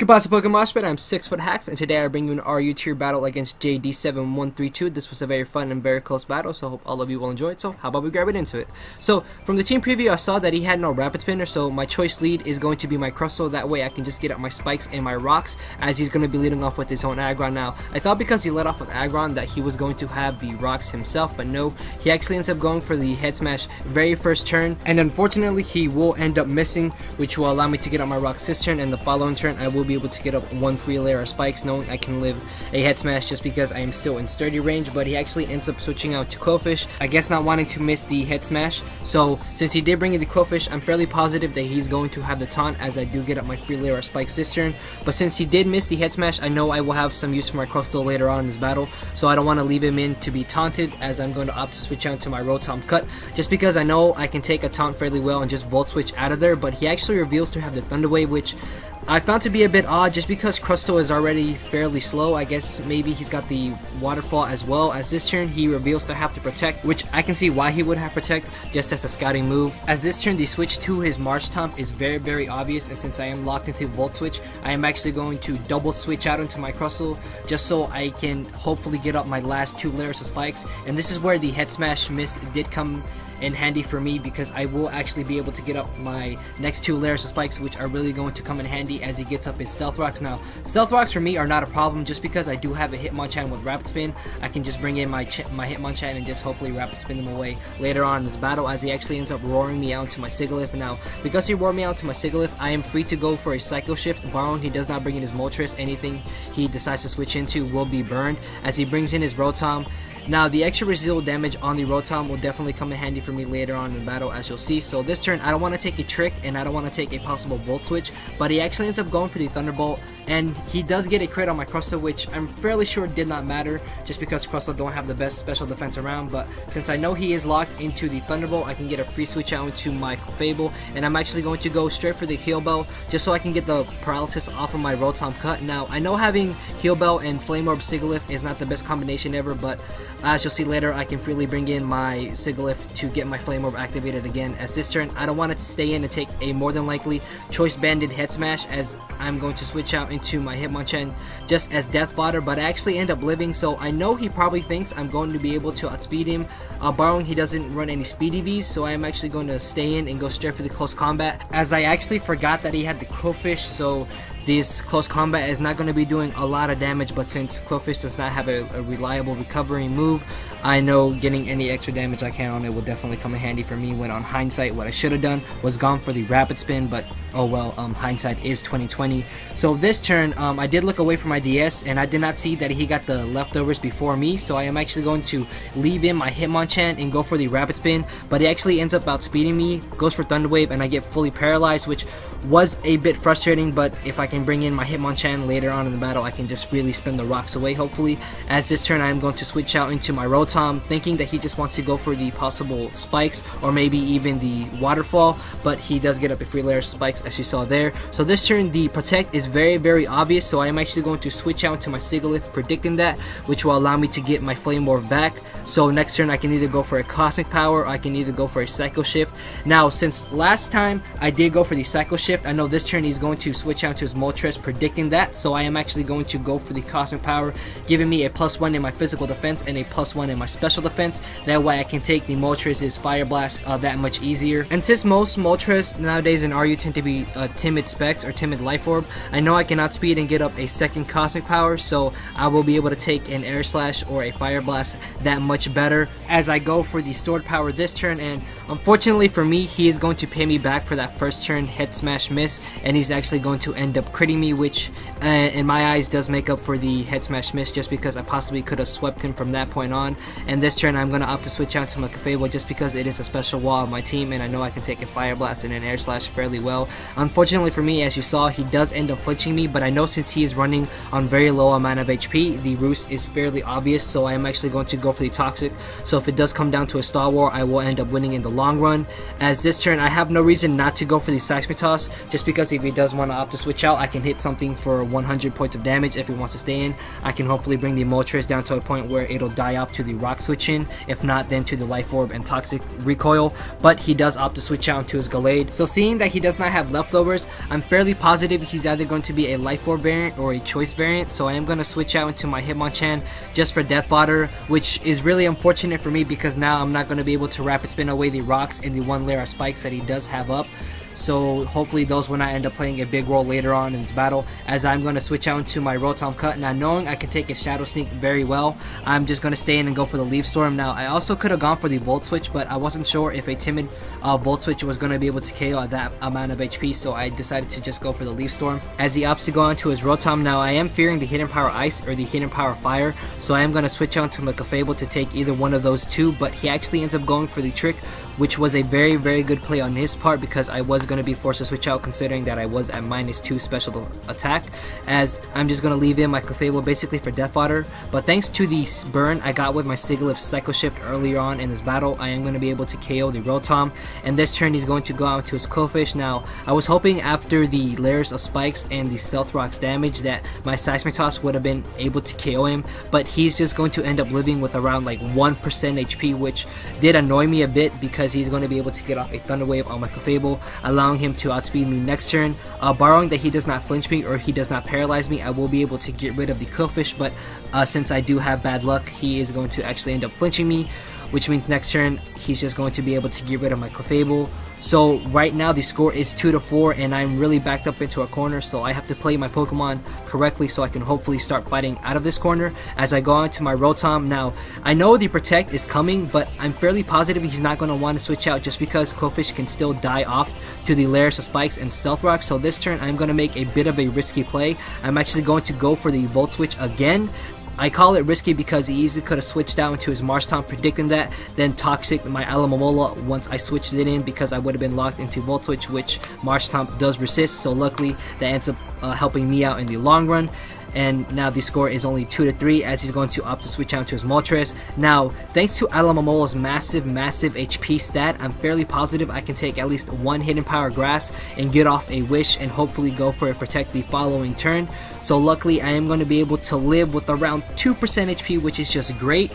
Goodbye to PokeMoshPit, I'm 6ftHax, and today I bring you an RU tier battle against JD7132. This was a very fun and very close battle, so I hope all of you will enjoy it. So how about we grab it into it? So from the team preview, I saw that he had no rapid spinner, so my choice lead is going to be my Crustle. That way I can just get up my spikes and my rocks, as he's going to be leading off with his own Aggron. Now, I thought because he led off with Aggron that he was going to have the rocks himself, but no, he actually ends up going for the head smash very first turn, and unfortunately he will end up missing, which will allow me to get up my rocks this turn, and the following turn I will be able to get up one free layer of spikes, knowing I can live a head smash just because I am still in sturdy range. But he actually ends up switching out to Quillfish, I guess not wanting to miss the head smash. So since he did bring in the Quillfish, I'm fairly positive that he's going to have the taunt, as I do get up my free layer of spikes this turn. But since he did miss the head smash, I know I will have some use for my Crustle later on in this battle, so I don't want to leave him in to be taunted, as I'm going to opt to switch out to my Rotom Cut, just because I know I can take a taunt fairly well and just Volt Switch out of there. But he actually reveals to have the Thunder Wave, which I found to be a bit odd, just because Crustle is already fairly slow. I guess maybe he's got the Waterfall as well, as this turn he reveals to have to Protect, which I can see why he would have Protect, just as a scouting move. As this turn the switch to his Marshtomp is very obvious, and since I am locked into Volt Switch, I am actually going to double switch out into my Crustle, just so I can hopefully get up my last 2 layers of spikes. And this is where the head smash miss did come in handy for me, because I will actually be able to get up my next 2 layers of spikes, which are really going to come in handy as he gets up his Stealth Rocks. Now, Stealth Rocks for me are not a problem, just because I do have a Hitmonchan with Rapid Spin. I can just bring in my Hitmonchan and just hopefully Rapid Spin them away later on in this battle, as he actually ends up roaring me out to my Sigilyph. Now, because he roared me out to my Sigilyph, I am free to go for a Psycho Shift, borrowing he does not bring in his Moltres. Anything he decides to switch into will be burned, as he brings in his Rotom. Now, the extra residual damage on the Rotom will definitely come in handy for me later on in the battle, as you'll see. So this turn, I don't want to take a Trick, and I don't want to take a possible Volt Switch, but he actually ends up going for the Thunderbolt, and he does get a crit on my Crustle, which I'm fairly sure did not matter, just because Crustle don't have the best special defense around. But since I know he is locked into the Thunderbolt, I can get a free switch out into my Fable, and I'm actually going to go straight for the Heal Bell, just so I can get the paralysis off of my Rotom Cut. Now, I know having Heal Bell and Flame Orb Sigilyph is not the best combination ever, but as you'll see later, I can freely bring in my Sigilyph to get my Flame Orb activated again. As this turn, I don't want it to stay in and take a more than likely Choice Banded Head Smash, as I'm going to switch out into my Hitmonchan just as Death Fodder, but I actually end up living, so I know he probably thinks I'm going to be able to outspeed him, borrowing he doesn't run any speed EVs, so I am actually going to stay in and go straight for the close combat, as I actually forgot that he had the Quillfish. So this close combat is not going to be doing a lot of damage, but since Quillfish does not have a reliable recovery move, I know getting any extra damage I can on it will definitely come in handy for me, when on hindsight what I should have done was gone for the Rapid Spin, but oh well, hindsight is 2020. So this turn, I did look away from my DS, and I did not see that he got the leftovers before me, so I am actually going to leave in my Hitmonchan and go for the Rapid Spin, but he actually ends up outspeeding me, goes for Thunder Wave, and I get fully paralyzed, which was a bit frustrating. But if I can bring in my Hitmonchan later on in the battle, I can just really spin the rocks away, hopefully. As this turn, I am going to switch out into my Rotom, thinking that he just wants to go for the possible spikes, or maybe even the Waterfall, but he does get up a free layer of spikes, as you saw there. So this turn, the Protect is very obvious, so I am actually going to switch out to my Sigilyph, predicting that, which will allow me to get my Flame Orb back. So next turn, I can either go for a Cosmic Power, or I can either go for a Psycho Shift. Now, since last time I did go for the Psycho Shift, I know this turn he's going to switch out to his Moltres, predicting that, so I am actually going to go for the Cosmic Power, giving me a +1 in my physical defense and a +1 in my special defense. That way I can take the Moltres' Fire Blast that much easier. And since most Moltres nowadays in RU tend to be timid specs or timid Life Orb, I know I can outspeed and get up a second Cosmic Power, so I will be able to take an Air Slash or a Fire Blast that much better, as I go for the Stored Power this turn. And unfortunately for me, he is going to pay me back for that first turn Head Smash miss, and he's actually going to end up critting me, which in my eyes does make up for the Head Smash miss, just because I possibly could have swept him from that point on. And this turn I'm going to opt to switch out to my Clefable, just because it is a special wall of my team, and I know I can take a Fire Blast and an Air Slash fairly well. Unfortunately for me, as you saw, he does end up flinching me, but I know since he is running on very low amount of HP, the Roost is fairly obvious, so I am actually going to go for the Toxic. So if it does come down to a Star War, I will end up winning in the long run. As this turn, I have no reason not to go for the Seismic, just because if he does want to opt to switch out, I can hit something for 100 points of damage. If he wants to stay in, I can hopefully bring the Moltres down to a point where it'll die off to the rock switching, if not then to the life orb and toxic recoil, but he does opt to switch out into his Gallade. So seeing that he does not have leftovers, I'm fairly positive he's either going to be a life orb variant or a choice variant, so I am going to switch out into my Hitmonchan just for death fodder, which is really unfortunate for me because now I'm not going to be able to rapid spin away the rocks and the one layer of spikes that he does have up. So hopefully those will not end up playing a big role later on in this battle, as I'm going to switch out into my Rotom Cut. Now knowing I can take a Shadow Sneak very well, I'm just going to stay in and go for the Leaf Storm. Now I also could have gone for the Volt Switch, but I wasn't sure if a timid Volt Switch was going to be able to KO at that amount of HP, so I decided to just go for the Leaf Storm as he opts to go onto his Rotom. Now I am fearing the Hidden Power Ice or the Hidden Power Fire, so I am going to switch out to my Clefable to take either one of those two, but he actually ends up going for the Trick, which was a very good play on his part because I was going to be forced to switch out considering that I was at -2 special attack, as I'm just going to leave in my Clefable basically for death fodder. But thanks to the burn I got with my Sigilyph Psycho Shift earlier on in this battle, I am going to be able to KO the Rotom, and this turn he's going to go out to his Qwilfish. Now I was hoping after the layers of spikes and the Stealth Rocks damage that my Seismitoss would have been able to KO him, but he's just going to end up living with around like 1% HP, which did annoy me a bit because he's going to be able to get off a Thunder Wave on my Clefable, allowing him to outspeed me next turn. Borrowing that he does not flinch me or he does not paralyze me, I will be able to get rid of the Qwilfish, but since I do have bad luck, he is going to actually end up flinching me, which means next turn he's just going to be able to get rid of my Clefable. So right now the score is 2-4 and I'm really backed up into a corner, so I have to play my Pokemon correctly so I can hopefully start fighting out of this corner as I go on to my Rotom. Now I know the Protect is coming, but I'm fairly positive he's not going to want to switch out just because Qwilfish can still die off to the layers of spikes and Stealth Rock. So this turn I'm going to make a bit of a risky play. I'm actually going to go for the Volt Switch again. I call it risky because he easily could have switched out into his Marshtomp, predicting that, then Toxic my Alomomola once I switched it in because I would have been locked into Volt Switch, which Marshtomp does resist, so luckily that ends up helping me out in the long run. And now the score is only 2-3 as he's going to opt to switch out to his Moltres. Now, thanks to Alamomola's massive HP stat, I'm fairly positive I can take at least one Hidden Power Grass and get off a Wish and hopefully go for a Protect the following turn. So luckily I am going to be able to live with around 2% HP, which is just great,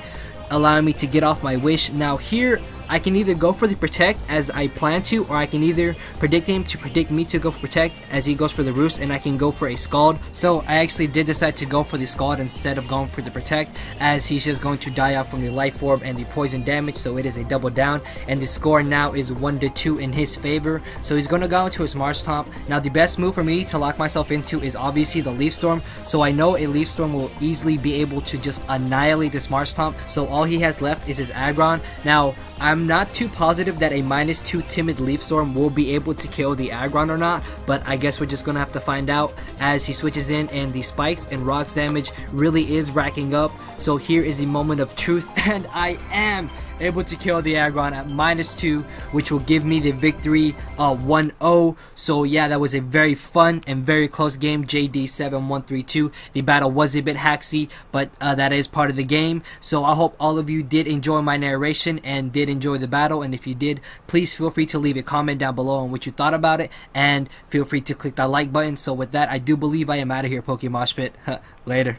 allowing me to get off my Wish. Now here I can either go for the Protect as I plan to, or I can either predict him to predict me to go for Protect as he goes for the Roost, and I can go for a Scald. So I actually did decide to go for the Scald instead of going for the Protect, as he's just going to die out from the Life Orb and the poison damage, so it is a double down, and the score now is 1-2 in his favor. So he's going to go into his Marshtomp. Now the best move for me to lock myself into is obviously the Leaf Storm, so I know a Leaf Storm will easily be able to just annihilate this Marshtomp, so all he has left is his Aggron. Now I'm not too positive that a -2 timid Leaf Storm will be able to kill the Aggron or not, but I guess we're just gonna have to find out as he switches in, and the spikes and rocks damage really is racking up. So here is the moment of truth, and I am able to kill the Aggron at -2, which will give me the victory 1-0. So yeah, that was a very fun and very close game. JD7132. The battle was a bit hacksy, but that is part of the game. So I hope all of you did enjoy my narration and did enjoy the battle, and if you did, please feel free to leave a comment down below on what you thought about it, and feel free to click that like button. So with that, I do believe I am out of here, PokeMoshPit. Later.